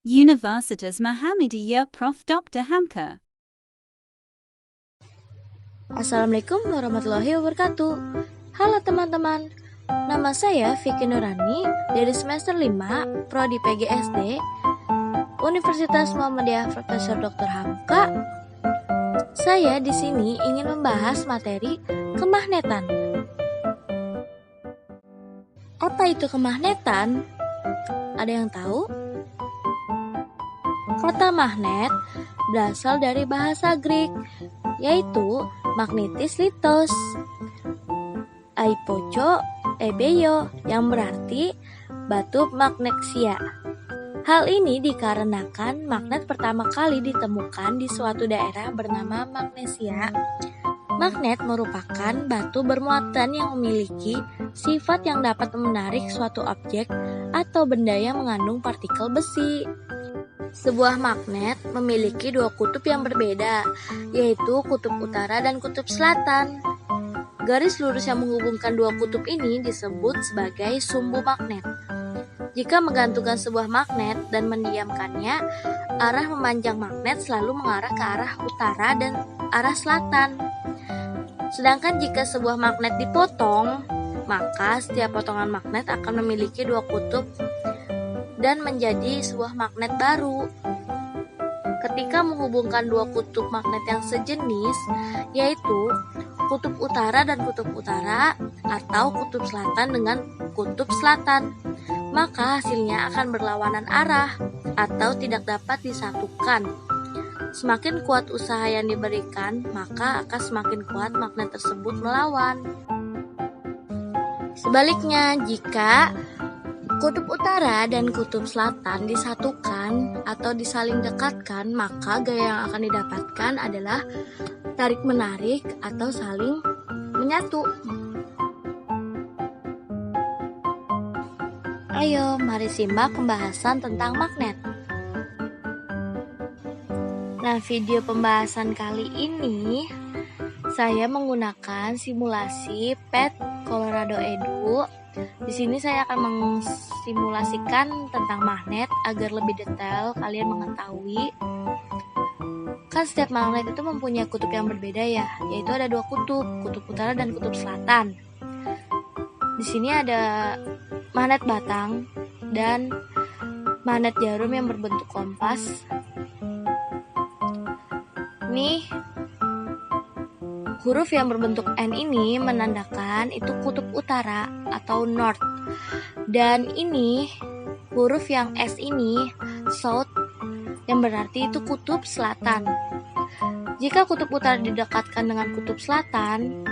Universitas Muhammadiyah Prof. Dr. Hamka. Assalamualaikum warahmatullahi wabarakatuh. Halo teman-teman, nama saya Vicky Nurani dari semester 5 Prodi PGSD Universitas Muhammadiyah Profesor Dr. Hamka. Saya di sini ingin membahas materi kemagnetan. Apa itu kemagnetan? Ada yang tahu? Kata magnet berasal dari bahasa Greek, yaitu magnetis litos, aipocho, ebeyo, yang berarti batu magnesia. Hal ini dikarenakan magnet pertama kali ditemukan di suatu daerah bernama Magnesia. Magnet merupakan batu bermuatan yang memiliki sifat yang dapat menarik suatu objek atau benda yang mengandung partikel besi. Sebuah magnet memiliki dua kutub yang berbeda, yaitu kutub utara dan kutub selatan. Garis lurus yang menghubungkan dua kutub ini disebut sebagai sumbu magnet. Jika menggantungkan sebuah magnet dan mendiamkannya, arah memanjang magnet selalu mengarah ke arah utara dan arah selatan. Sedangkan jika sebuah magnet dipotong, maka setiap potongan magnet akan memiliki dua kutub dan menjadi sebuah magnet baru. Ketika menghubungkan dua kutub magnet yang sejenis, yaitu kutub utara dan kutub utara atau kutub selatan dengan kutub selatan, maka hasilnya akan berlawanan arah atau tidak dapat disatukan. Semakin kuat usaha yang diberikan, maka akan semakin kuat magnet tersebut melawan. Sebaliknya, jika kutub utara dan kutub selatan disatukan atau disaling dekatkan, maka gaya yang akan didapatkan adalah tarik-menarik atau saling menyatu. Ayo, mari simak pembahasan tentang magnet. Nah, video pembahasan kali ini saya menggunakan simulasi PET Colorado Edu. Di sini saya akan mensimulasikan tentang magnet agar lebih detail kalian mengetahui. Kan setiap magnet itu mempunyai kutub yang berbeda ya, yaitu ada dua kutub, kutub utara dan kutub selatan. Di sini ada magnet batang dan magnet jarum yang berbentuk kompas. Nih, huruf yang berbentuk N ini menandakan itu kutub utara atau north. Dan ini huruf yang S ini south, yang berarti itu kutub selatan. Jika kutub utara didekatkan dengan kutub selatan,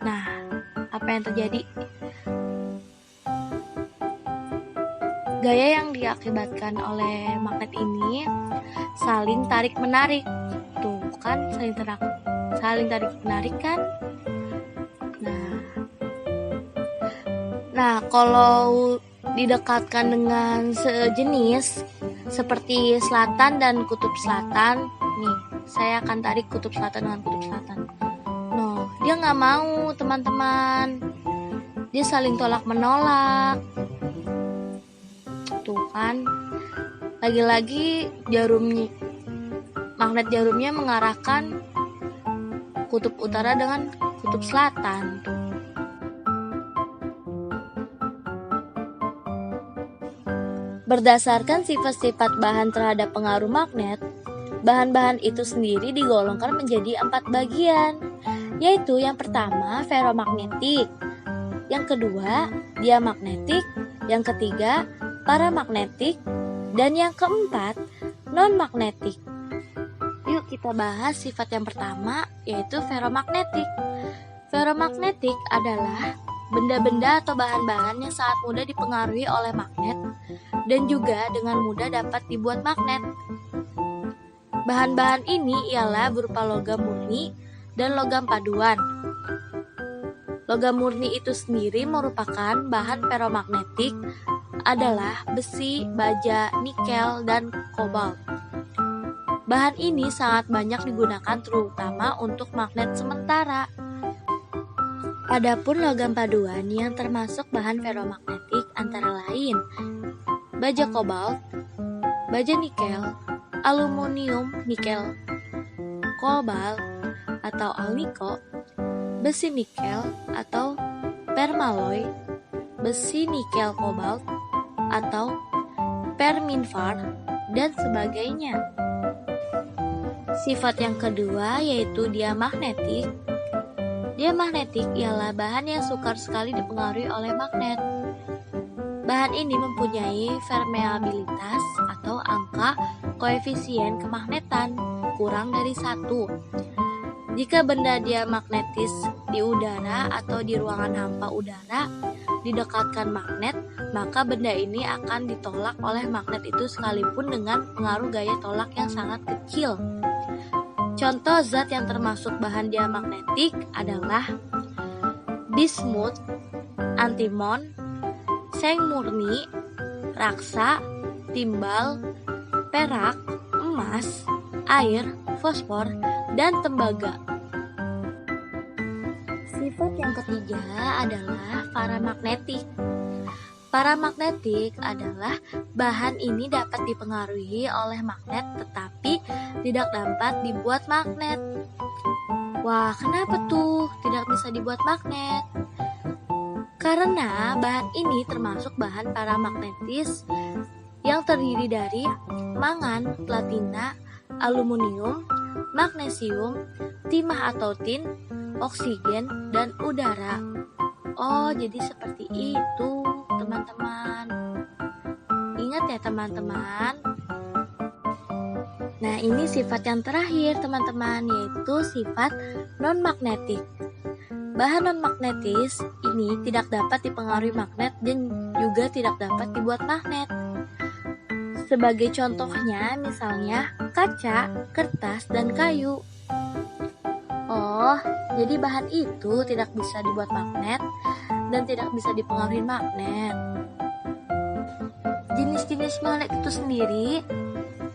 nah, apa yang terjadi? Gaya yang diakibatkan oleh magnet ini saling tarik-menarik. Tuh kan, saling tarik-menarik kan? Nah, kalau didekatkan dengan sejenis seperti selatan dan kutub selatan, nih, saya akan tarik kutub selatan dengan kutub selatan. No, dia nggak mau, teman-teman. Dia saling tolak-menolak. Tuh kan, lagi-lagi magnet jarumnya mengarahkan kutub utara dengan kutub selatan. Tuh. Berdasarkan sifat-sifat bahan terhadap pengaruh magnet, bahan-bahan itu sendiri digolongkan menjadi 4 bagian, yaitu yang pertama feromagnetik, yang kedua diamagnetik, yang ketiga paramagnetik, dan yang keempat non-magnetik. Yuk kita bahas sifat yang pertama, yaitu feromagnetik. Feromagnetik adalah benda-benda atau bahan-bahan yang sangat mudah dipengaruhi oleh magnet dan juga dengan mudah dapat dibuat magnet. Bahan-bahan ini ialah berupa logam murni dan logam paduan. Logam murni itu sendiri merupakan bahan feromagnetik adalah besi, baja, nikel, dan kobalt. Bahan ini sangat banyak digunakan terutama untuk magnet sementara. Adapun logam paduan yang termasuk bahan feromagnetik antara lain baja kobalt, baja nikel, aluminium nikel, kobalt atau alniko, besi nikel atau permalloy, besi nikel kobalt atau perminfar, dan sebagainya. Sifat yang kedua yaitu diamagnetik. Diamagnetik ialah bahan yang sukar sekali dipengaruhi oleh magnet. Bahan ini mempunyai permeabilitas atau angka koefisien kemagnetan kurang dari 1. Jika benda diamagnetis di udara atau di ruangan hampa udara didekatkan magnet, maka benda ini akan ditolak oleh magnet itu sekalipun dengan pengaruh gaya tolak yang sangat kecil. Contoh zat yang termasuk bahan diamagnetik adalah bismut, antimon, seng murni, raksa, timbal, perak, emas, air, fosfor, dan tembaga. Sifat yang ketiga adalah paramagnetik. Paramagnetik adalah bahan ini dapat dipengaruhi oleh magnet tetapi tidak dapat dibuat magnet. Wah, kenapa tuh tidak bisa dibuat magnet? Karena bahan ini termasuk bahan paramagnetis yang terdiri dari mangan, platina, aluminium, magnesium, timah atau tin, oksigen, dan udara. Oh, jadi seperti itu, teman-teman. Ingat ya, teman-teman. Nah, ini sifat yang terakhir, teman-teman, yaitu sifat non-magnetik. Bahan non-magnetis ini tidak dapat dipengaruhi magnet dan juga tidak dapat dibuat magnet. Sebagai contohnya, misalnya kaca, kertas, dan kayu. Oh, jadi bahan itu tidak bisa dibuat magnet dan tidak bisa dipengaruhi magnet. Jenis-jenis magnet itu sendiri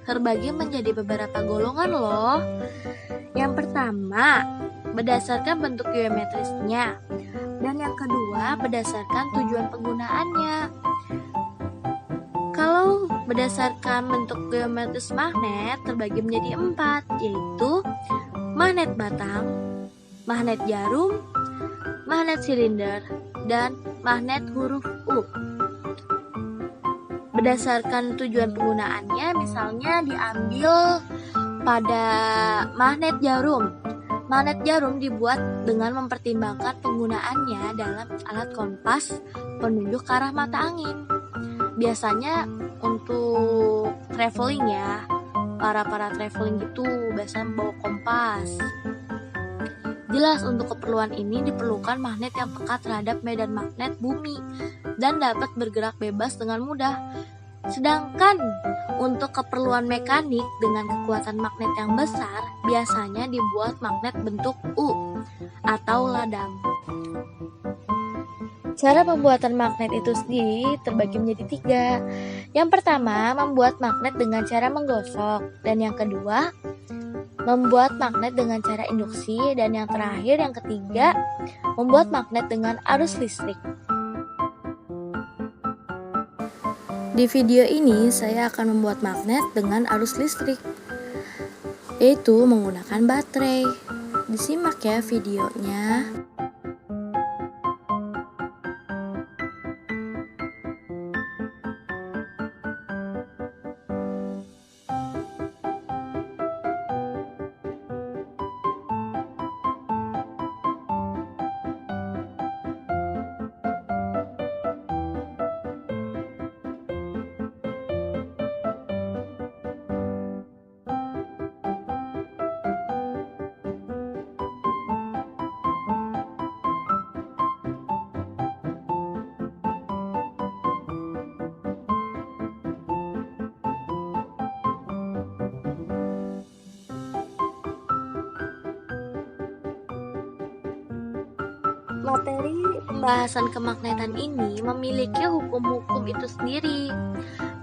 terbagi menjadi beberapa golongan loh. Yang pertama, berdasarkan bentuk geometrisnya, dan yang kedua berdasarkan tujuan penggunaannya. Kalau berdasarkan bentuk geometris magnet terbagi menjadi 4, yaitu magnet batang, magnet jarum, magnet silinder, dan magnet huruf U. Berdasarkan tujuan penggunaannya, misalnya diambil pada magnet jarum. Magnet jarum dibuat dengan mempertimbangkan penggunaannya dalam alat kompas penunjuk ke arah mata angin. Biasanya untuk traveling ya, para traveling gitu biasanya bawa kompas. Jelas untuk keperluan ini diperlukan magnet yang peka terhadap medan magnet bumi dan dapat bergerak bebas dengan mudah. Sedangkan untuk keperluan mekanik dengan kekuatan magnet yang besar biasanya dibuat magnet bentuk U atau ladang. Cara pembuatan magnet itu sendiri terbagi menjadi 3. Yang pertama, membuat magnet dengan cara menggosok, dan yang kedua, membuat magnet dengan cara induksi, dan yang terakhir, yang ketiga, membuat magnet dengan arus listrik. Di video ini saya akan membuat magnet dengan arus listrik, yaitu menggunakan baterai. Disimak ya videonya. Materi pembahasan kemagnetan ini memiliki hukum-hukum itu sendiri.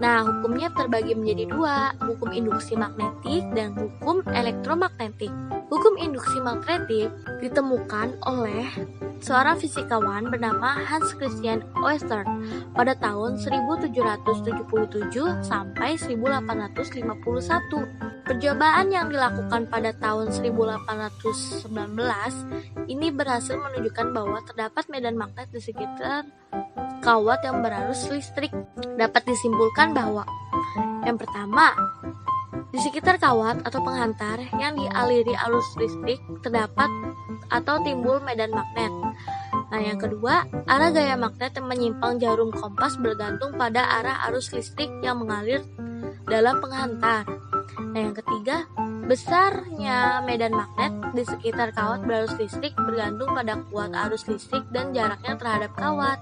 Nah, hukumnya terbagi menjadi dua, hukum induksi magnetik dan hukum elektromagnetik. Hukum induksi magnetik ditemukan oleh seorang fisikawan bernama Hans Christian Oersted pada tahun 1777 sampai 1851. Percobaan yang dilakukan pada tahun 1819 ini berhasil menunjukkan bahwa terdapat medan magnet di sekitar kawat yang berarus listrik. Dapat disimpulkan bahwa yang pertama, di sekitar kawat atau penghantar yang dialiri arus listrik terdapat atau timbul medan magnet. Nah, yang kedua, arah gaya magnet yang menyimpang jarum kompas bergantung pada arah arus listrik yang mengalir dalam penghantar. Nah, yang ketiga, besarnya medan magnet di sekitar kawat berarus listrik bergantung pada kuat arus listrik dan jaraknya terhadap kawat.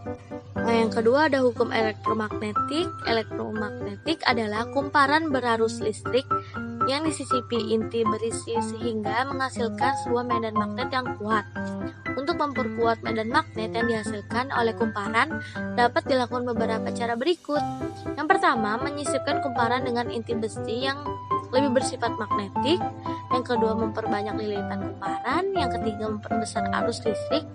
Nah, yang kedua ada hukum elektromagnetik. Elektromagnetik adalah kumparan berarus listrik yang disisipi inti berisi sehingga menghasilkan sebuah medan magnet yang kuat. Untuk memperkuat medan magnet yang dihasilkan oleh kumparan dapat dilakukan beberapa cara berikut. Yang pertama, menyisipkan kumparan dengan inti besi yang lebih bersifat magnetik. Yang kedua, memperbanyak lilitan kumparan. Yang ketiga, memperbesar arus listrik.